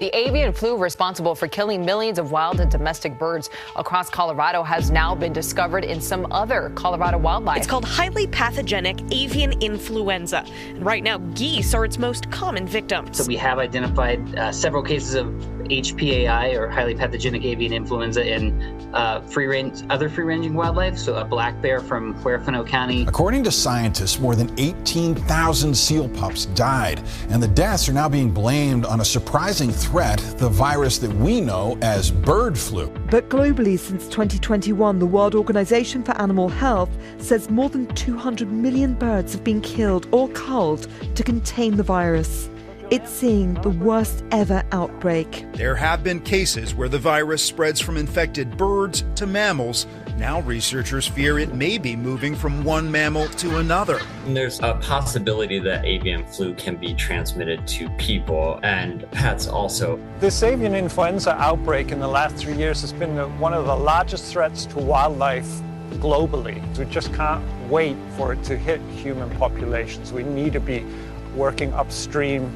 The avian flu responsible for killing millions of wild and domestic birds across Colorado has now been discovered in some other Colorado wildlife. It's called highly pathogenic avian influenza. And right now, geese are its most common victims. So we have identified several cases of HPAI, or highly pathogenic avian influenza, in other free-ranging wildlife, so a black bear from Huerfano County. According to scientists, more than 18,000 seal pups died, and the deaths are now being blamed on a surprising threat, the virus that we know as bird flu. But globally, since 2021, the World Organization for Animal Health says more than 200 million birds have been killed or culled to contain the virus. It's seeing the worst ever outbreak. There have been cases where the virus spreads from infected birds to mammals. Now researchers fear it may be moving from one mammal to another. And there's a possibility that avian flu can be transmitted to people and pets also. This avian influenza outbreak in the last 3 years has been one of the largest threats to wildlife globally. We just can't wait for it to hit human populations. We need to be working upstream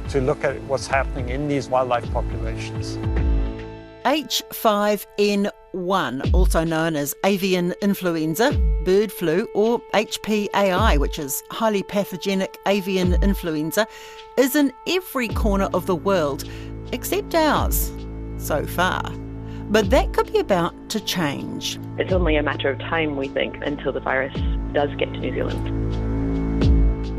to look at what's happening in these wildlife populations. H5N1, also known as avian influenza, bird flu, or HPAI, which is highly pathogenic avian influenza, is in every corner of the world, except ours, so far. But that could be about to change. It's only a matter of time, we think, until the virus does get to New Zealand.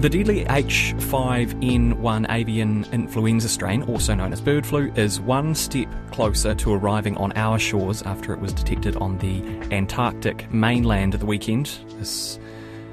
The deadly H5N1 avian influenza strain, also known as bird flu, is one step closer to arriving on our shores after it was detected on the Antarctic mainland at the weekend. This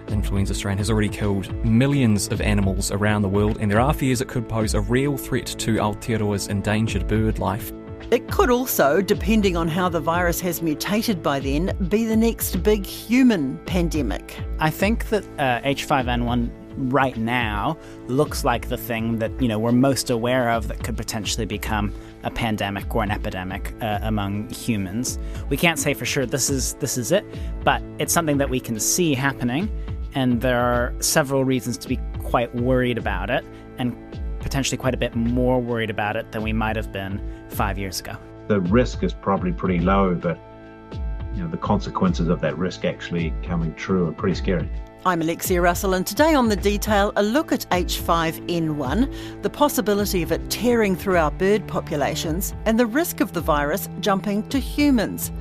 influenza strain has already killed millions of animals around the world, and there are fears it could pose a real threat to Aotearoa's endangered bird life. It could also, depending on how the virus has mutated by then, be the next big human pandemic. I think that H5N1 right now looks like the thing that we're most aware of that could potentially become a pandemic or an epidemic among humans. We can't say for sure this is it, but it's something that we can see happening, and there are several reasons to be quite worried about it, and potentially quite a bit more worried about it than we might have been 5 years ago. The risk is probably pretty low, but the consequences of that risk actually coming true are pretty scary. I'm Alexia Russell, and today on The Detail, a look at H5N1, the possibility of it tearing through our bird populations, and the risk of the virus jumping to humans.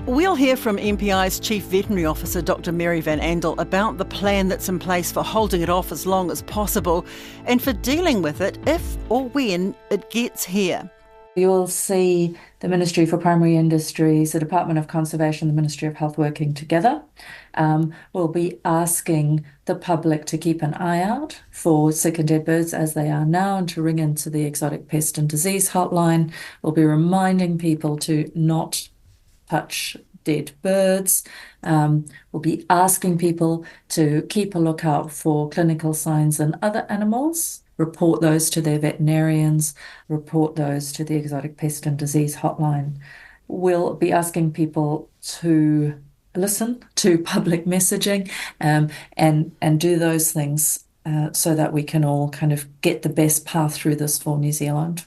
We'll hear from MPI's Chief Veterinary Officer, Dr Mary Van Andel, about the plan that's in place for holding it off as long as possible and for dealing with it if or when it gets here. You'll see the Ministry for Primary Industries, the Department of Conservation, the Ministry of Health working together. We'll be asking the public to keep an eye out for sick and dead birds as they are now, and to ring into the Exotic Pest and Disease Hotline. We'll be reminding people to not touch dead birds. We'll be asking people to keep a lookout for clinical signs in other animals, report those to their veterinarians, report those to the Exotic Pest and Disease Hotline. We'll be asking people to listen to public messaging and do those things so that we can all kind of get the best path through this for New Zealand.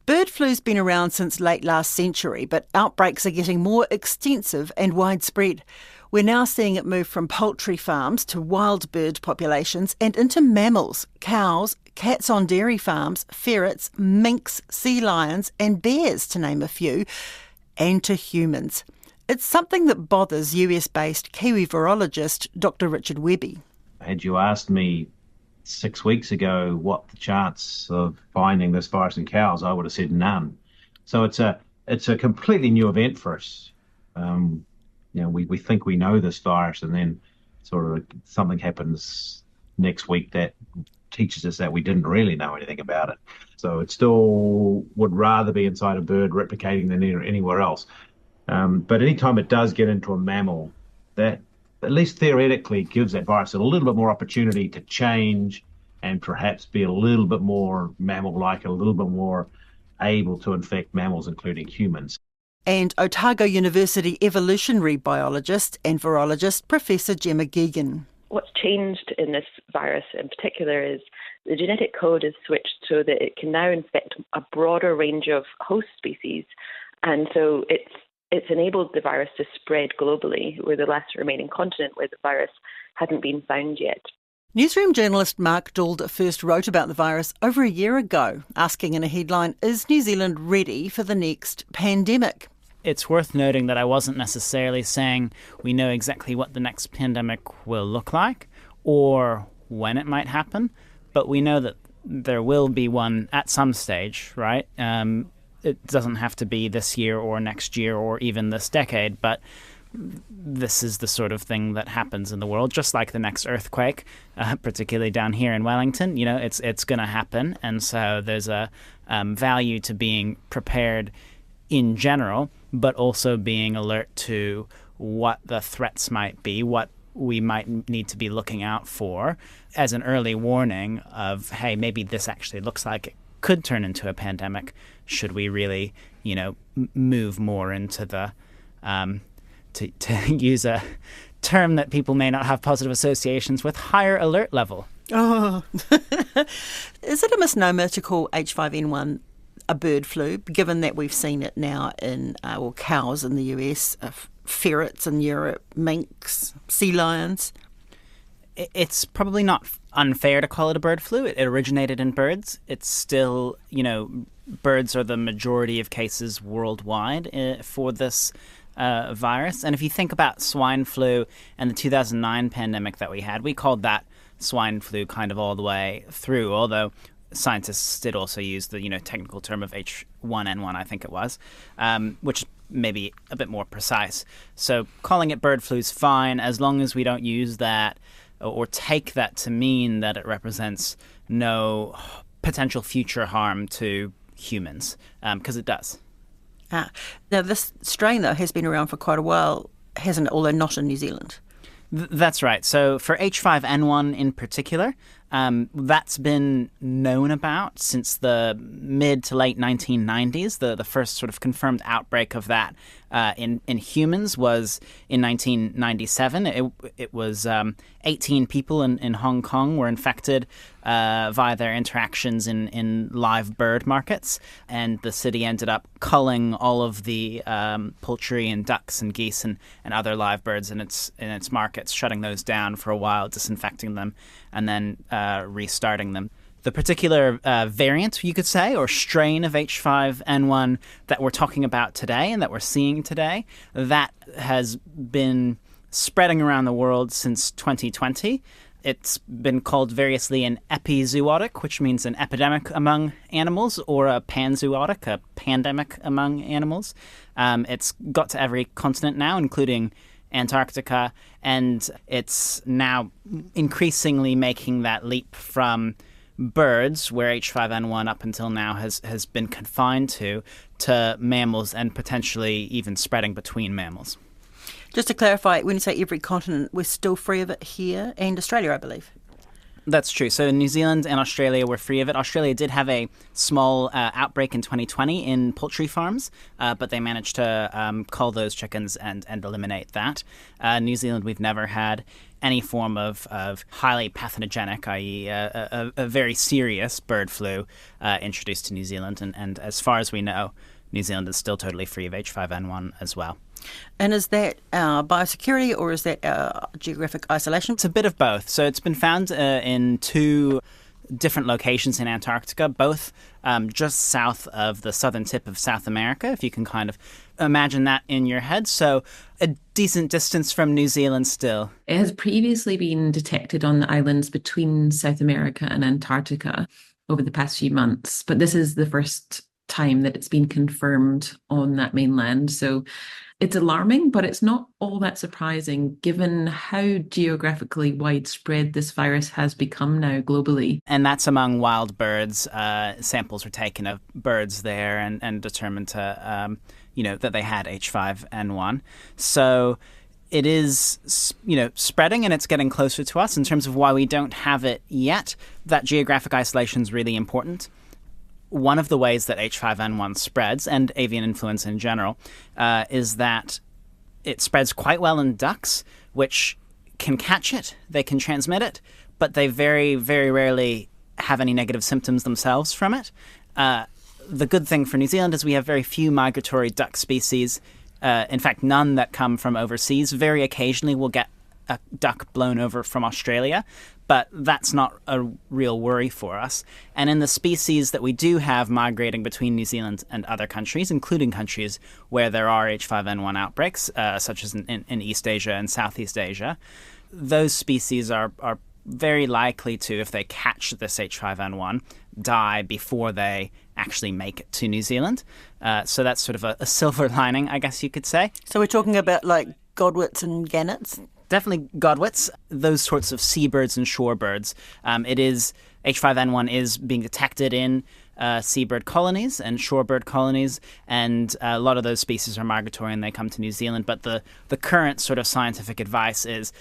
Bird flu's been around since late last century, but outbreaks are getting more extensive and widespread. We're now seeing it move from poultry farms to wild bird populations and into mammals, cows, cats on dairy farms, ferrets, minks, sea lions and bears, to name a few, and to humans. It's something that bothers US-based Kiwi virologist Dr Richard Webby. Had you asked me 6 weeks ago what the chance of finding this virus in cows, I would have said none. So it's a completely new event for us. We think we know this virus, and then sort of something happens next week that teaches us that we didn't really know anything about it. So it still would rather be inside a bird replicating than anywhere else. But anytime it does get into a mammal, that at least theoretically gives that virus a little bit more opportunity to change and perhaps be a little bit more mammal-like, a little bit more able to infect mammals, including humans. And Otago University evolutionary biologist and virologist Professor Gemma Geoghegan. What's changed in this virus in particular is the genetic code is switched so that it can now infect a broader range of host species. And so it's enabled the virus to spread globally. We're the last remaining continent where the virus hadn't been found yet. Newsroom journalist Mark Dauld first wrote about the virus over a year ago, asking in a headline, is New Zealand ready for the next pandemic? It's worth noting that I wasn't necessarily saying we know exactly what the next pandemic will look like or when it might happen, but we know that there will be one at some stage, right? It doesn't have to be this year or next year or even this decade, but this is the sort of thing that happens in the world, just like the next earthquake, particularly down here in Wellington. You know, it's going to happen, and so there's a value to being prepared in general, but also being alert to what the threats might be, what we might need to be looking out for as an early warning of, hey, maybe this actually looks like it could turn into a pandemic. Should we really, move more into the to use a term that people may not have positive associations with, higher alert level? Oh, is it a misnomer to call H5N1 a bird flu, given that we've seen it now in cows in the US, ferrets in Europe, minks, sea lions? It's probably not unfair to call it a bird flu. It originated in birds. It's still, birds are the majority of cases worldwide for this virus. And if you think about swine flu and the 2009 pandemic that we had, we called that swine flu kind of all the way through, although scientists did also use the technical term of H1N1, I think it was, which may be a bit more precise. So calling it bird flu is fine as long as we don't use that or take that to mean that it represents no potential future harm to humans, because it does. Now, this strain, though, has been around for quite a while, hasn't it? Although not in New Zealand. That's right. So for H5N1 in particular, that's been known about since the mid to late 1990s. The first sort of confirmed outbreak of that in humans was in 1997. It was 18 people in Hong Kong were infected via their interactions in live bird markets, and the city ended up culling all of the poultry and ducks and geese and other live birds in its markets, shutting those down for a while, disinfecting them, and then restarting them. The particular variant, you could say, or strain of H5N1 that we're talking about today and that we're seeing today, that has been spreading around the world since 2020. It's been called variously an epizootic, which means an epidemic among animals, or a panzootic, a pandemic among animals. It's got to every continent now, including Antarctica, and it's now increasingly making that leap from birds, where H5N1 up until now has been confined to mammals and potentially even spreading between mammals. Just to clarify, when you say every continent, we're still free of it here and Australia, I believe. That's true. So New Zealand and Australia were free of it. Australia did have a small outbreak in 2020 in poultry farms, but they managed to cull those chickens and eliminate that. New Zealand, we've never had any form of highly pathogenic, i.e. a very serious bird flu introduced to New Zealand. And as far as we know, New Zealand is still totally free of H5N1 as well. And is that biosecurity or is that geographic isolation? It's a bit of both. So it's been found in two different locations in Antarctica, both just south of the southern tip of South America, if you can kind of imagine that in your head. So a decent distance from New Zealand still. It has previously been detected on the islands between South America and Antarctica over the past few months, but this is the first time that it's been confirmed on that mainland. So it's alarming, but it's not all that surprising given how geographically widespread this virus has become now globally. And that's among wild birds. Samples were taken of birds there and determined to, that they had H5N1. So it is, spreading, and it's getting closer to us. In terms of why we don't have it yet, that geographic isolation is really important. One of the ways that H5N1 spreads, and avian influenza in general, is that it spreads quite well in ducks, which can catch it, they can transmit it, but they very, very rarely have any negative symptoms themselves from it. The good thing for New Zealand is we have very few migratory duck species. In fact, none that come from overseas. Very occasionally we'll get a duck blown over from Australia, but that's not a real worry for us. And in the species that we do have migrating between New Zealand and other countries, including countries where there are H5N1 outbreaks, such as in East Asia and Southeast Asia, those species are very likely to, if they catch this H5N1, die before they actually make it to New Zealand. So that's sort of a silver lining, I guess you could say. So we're talking about like godwits and gannets? Definitely godwits, those sorts of seabirds and shorebirds. H5N1 is being detected in seabird colonies and shorebird colonies, and a lot of those species are migratory and they come to New Zealand. But the current sort of scientific advice is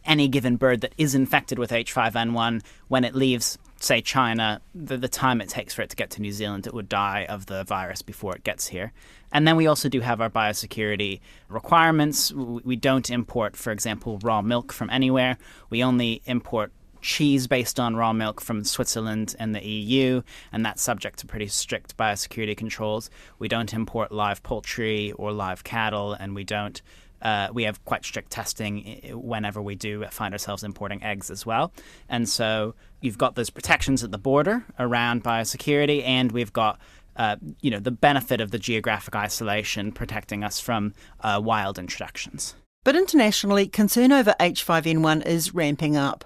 any given bird that is infected with H5N1, when it leaves, say, China, the time it takes for it to get to New Zealand, it would die of the virus before it gets here. And then we also do have our biosecurity requirements. We don't import, for example, raw milk from anywhere. We only import cheese based on raw milk from Switzerland and the EU, and that's subject to pretty strict biosecurity controls. We don't import live poultry or live cattle, and we have quite strict testing whenever we do find ourselves importing eggs as well. And so you've got those protections at the border around biosecurity, and we've got the benefit of the geographic isolation protecting us from wild introductions. But internationally, concern over H5N1 is ramping up.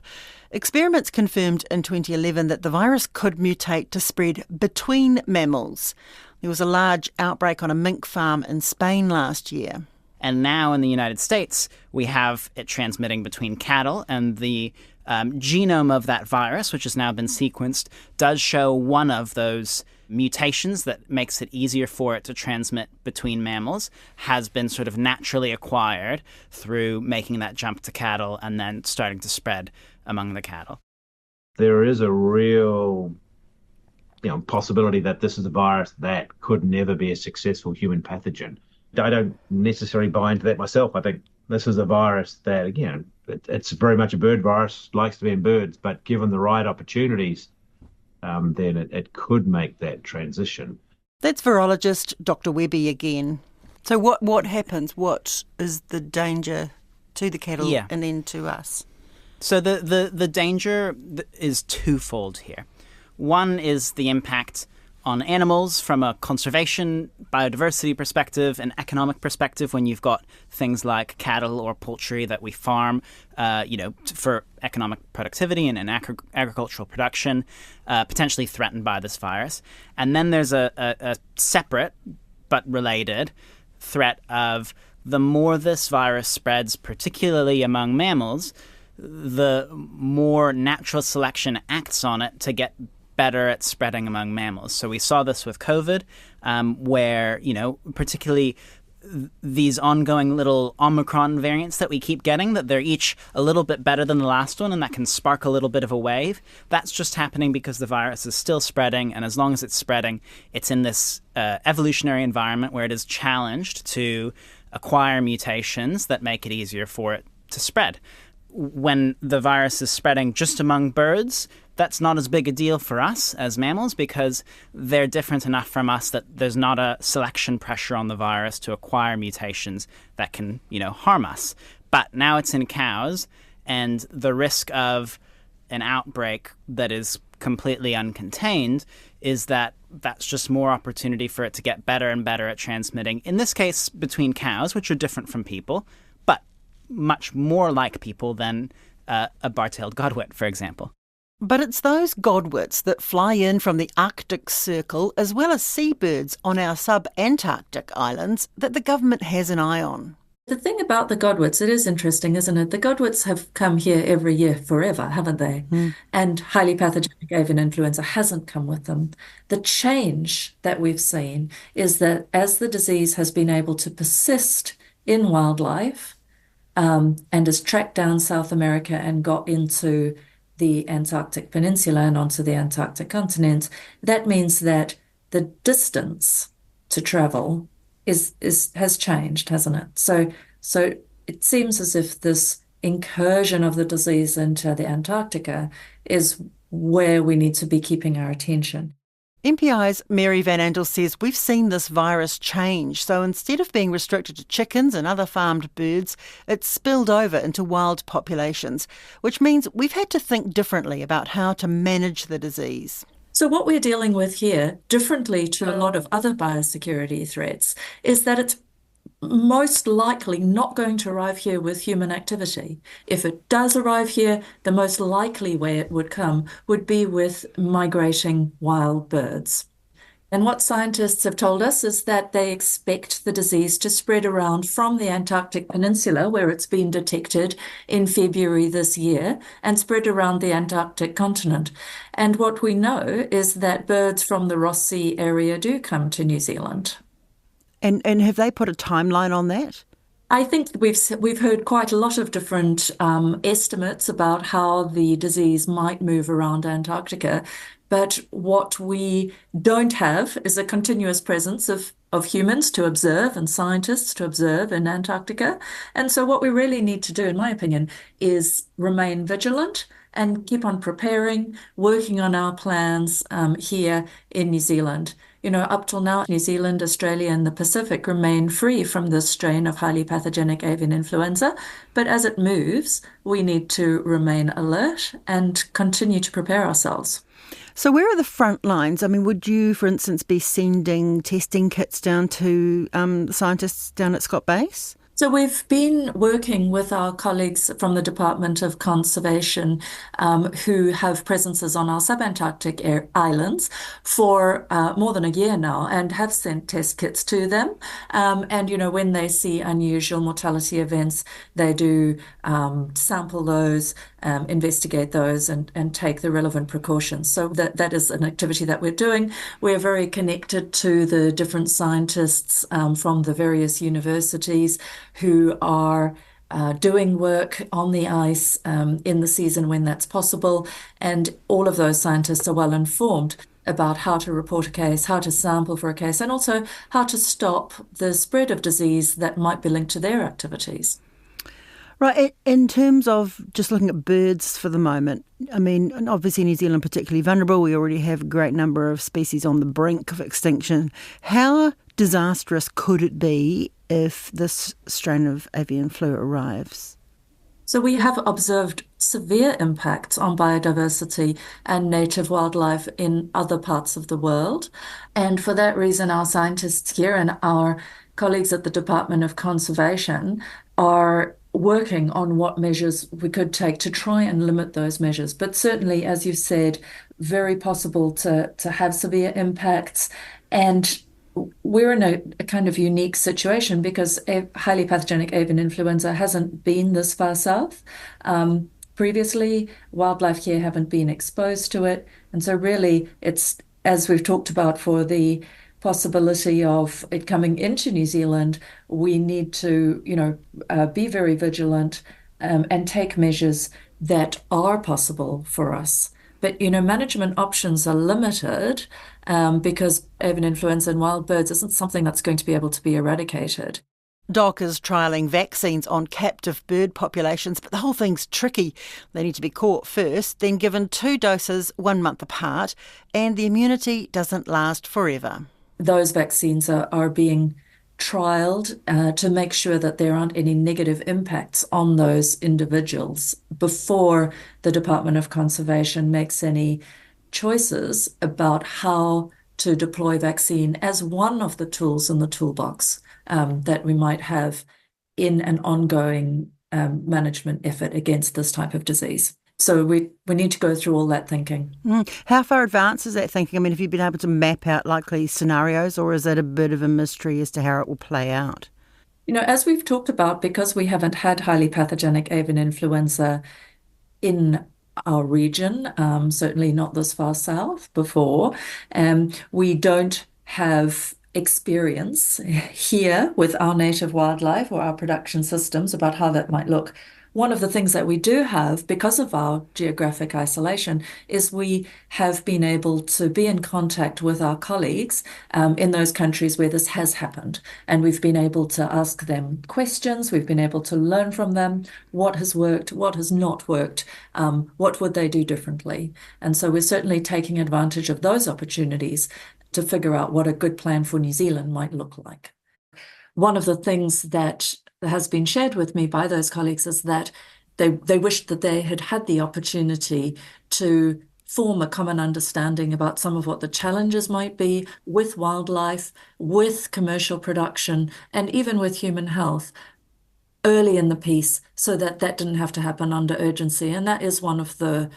Experiments confirmed in 2011 that the virus could mutate to spread between mammals. There was a large outbreak on a mink farm in Spain last year. And now in the United States, we have it transmitting between cattle, and the genome of that virus, which has now been sequenced, does show one of those mutations that makes it easier for it to transmit between mammals, has been sort of naturally acquired through making that jump to cattle and then starting to spread among the cattle. There is a real possibility that this is a virus that could never be a successful human pathogen. I don't necessarily buy into that myself. I think this is a virus that, again, it's very much a bird virus, likes to be in birds, but given the right opportunities, then it could make that transition. That's virologist Dr. Webby again. So what happens? What is the danger to the cattle and then to us? So the danger is twofold here. One is the impact on animals from a conservation, biodiversity perspective, and economic perspective when you've got things like cattle or poultry that we farm, for economic productivity and agricultural production, potentially threatened by this virus. And then there's a separate but related threat of the more this virus spreads, particularly among mammals, the more natural selection acts on it to get better at spreading among mammals. So we saw this with COVID, where, particularly these ongoing little Omicron variants that we keep getting, that they're each a little bit better than the last one, and that can spark a little bit of a wave. That's just happening because the virus is still spreading, and as long as it's spreading, it's in this evolutionary environment where it is challenged to acquire mutations that make it easier for it to spread. When the virus is spreading just among birds, that's not as big a deal for us as mammals because they're different enough from us that there's not a selection pressure on the virus to acquire mutations that can, harm us. But now it's in cows, and the risk of an outbreak that is completely uncontained is that that's just more opportunity for it to get better and better at transmitting, in this case, between cows, which are different from people, but much more like people than a bar-tailed godwit, for example. But it's those godwits that fly in from the Arctic Circle, as well as seabirds on our sub-Antarctic islands, that the government has an eye on. The thing about the godwits, it is interesting, isn't it? The godwits have come here every year forever, haven't they? And highly pathogenic avian influenza hasn't come with them. The change that we've seen is that as the disease has been able to persist in wildlife and has tracked down South America and got into the Antarctic Peninsula and onto the Antarctic continent, that means that the distance to travel has changed, hasn't it? So it seems as if this incursion of the disease into the Antarctica is where we need to be keeping our attention. MPI's Mary Van Andel says we've seen this virus change. So instead of being restricted to chickens and other farmed birds, it's spilled over into wild populations, which means we've had to think differently about how to manage the disease. So what we're dealing with here, differently to a lot of other biosecurity threats, is that it's most likely not going to arrive here with human activity. If it does arrive here, the most likely way it would come would be with migrating wild birds. And what scientists have told us is that they expect the disease to spread around from the Antarctic Peninsula, where it's been detected in February this year, and spread around the Antarctic continent. And what we know is that birds from the Ross Sea area do come to New Zealand. And have they put a timeline on that? I think we've heard quite a lot of different estimates about how the disease might move around Antarctica, but what we don't have is a continuous presence of humans to observe and scientists to observe in Antarctica. And so what we really need to do, in my opinion, is remain vigilant and keep on preparing, working on our plans here in New Zealand. You know, up till now, New Zealand, Australia, and the Pacific remain free from this strain of highly pathogenic avian influenza. But as it moves, we need to remain alert and continue to prepare ourselves. So where are the front lines? I mean, would you, for instance, be sending testing kits down to scientists down at Scott Base? So we've been working with our colleagues from the Department of Conservation who have presences on our subantarctic islands for more than a year now and have sent test kits to them. And, you know, when they see unusual mortality events, they do sample those, investigate those and take the relevant precautions. So that is an activity that we're doing. We're very connected to the different scientists from the various universities who are doing work on the ice in the season when that's possible. And all of those scientists are well informed about how to report a case, how to sample for a case, and also how to stop the spread of disease that might be linked to their activities. Right, in terms of just looking at birds for the moment, I mean, obviously New Zealand particularly vulnerable. We already have a great number of species on the brink of extinction. How disastrous could it be if this strain of avian flu arrives? So we have observed severe impacts on biodiversity and native wildlife in other parts of the world. And for that reason, our scientists here and our colleagues at the Department of Conservation are working on what measures we could take to try and limit those measures. But certainly, as you said, very possible to have severe impacts. And we're in a kind of unique situation because highly pathogenic avian influenza hasn't been this far south. Previously, wildlife here haven't been exposed to it. And so really, it's, as we've talked about for the possibility of it coming into New Zealand, we need to, be very vigilant and take measures that are possible for us. But, management options are limited because avian influenza in wild birds isn't something that's going to be able to be eradicated. DOC is trialling vaccines on captive bird populations, but the whole thing's tricky. They need to be caught first, then given 2 doses 1 month apart, and the immunity doesn't last forever. Those vaccines are being trialled to make sure that there aren't any negative impacts on those individuals before the Department of Conservation makes any choices about how to deploy vaccine as one of the tools in the toolbox that we might have in an ongoing management effort against this type of disease. So we need to go through all that thinking. How far advanced is that thinking? I mean, have you been able to map out likely scenarios, or is it a bit of a mystery as to how it will play out? As we've talked about, because we haven't had highly pathogenic avian influenza in our region, certainly not this far south before, we don't have experience here with our native wildlife or our production systems about how that might look. one of the things that we do have, because of our geographic isolation, is we have been able to be in contact with our colleagues in those countries where this has happened. And we've been able to ask them questions, we've been able to learn from them what has worked, what has not worked, what would they do differently. And so we're certainly taking advantage of those opportunities to figure out what a good plan for New Zealand might look like. One of the things that has been shared with me by those colleagues is that they wished that they had had the opportunity to form a common understanding about some of what the challenges might be with wildlife, with commercial production, and even with human health early in the piece, so that that didn't have to happen under urgency. And that is one of the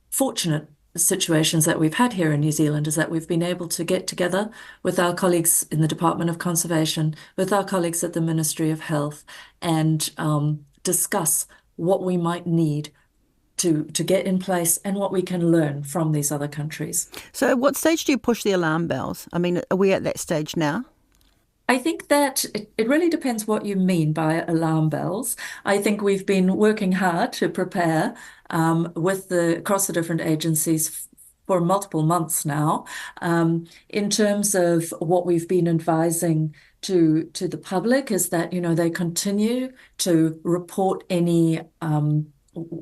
fortunate situations that we've had here in New Zealand, is that we've been able to get together with our colleagues in the Department of Conservation, with our colleagues at the Ministry of Health, and discuss what we might need to get in place and what we can learn from these other countries. So at what stage do you push the alarm bells? I mean, are we at that stage now? I think that it really depends what you mean by alarm bells. I think we've been working hard to prepare across the different agencies for multiple months now. In terms of what we've been advising to the public is that, they continue to report any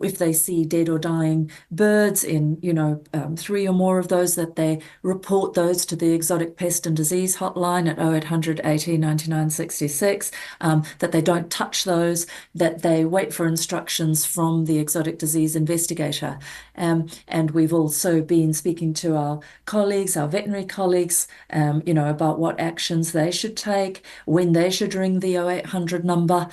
if they see dead or dying birds in, 3 or more of those, that they report those to the Exotic Pest and Disease Hotline at 0800 18 99 66, that they don't touch those, that they wait for instructions from the Exotic Disease Investigator. And we've also been speaking to our colleagues, our veterinary colleagues, about what actions they should take, when they should ring the 0800 number,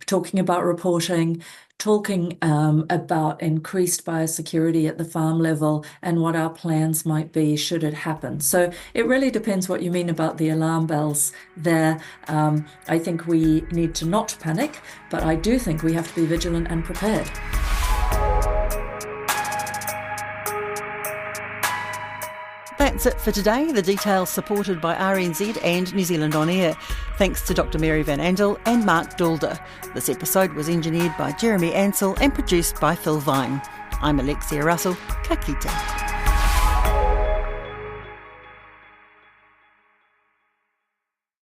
talking about reporting, talking about increased biosecurity at the farm level and what our plans might be should it happen. So it really depends what you mean about the alarm bells there. I think we need to not panic, but I do think we have to be vigilant and prepared. That's it for today. The details supported by RNZ and New Zealand On Air. Thanks to Dr. Mary Van Andel and Mark Dulder. This episode was engineered by Jeremy Ansell and produced by Phil Vine. I'm Alexia Russell. Ka kite.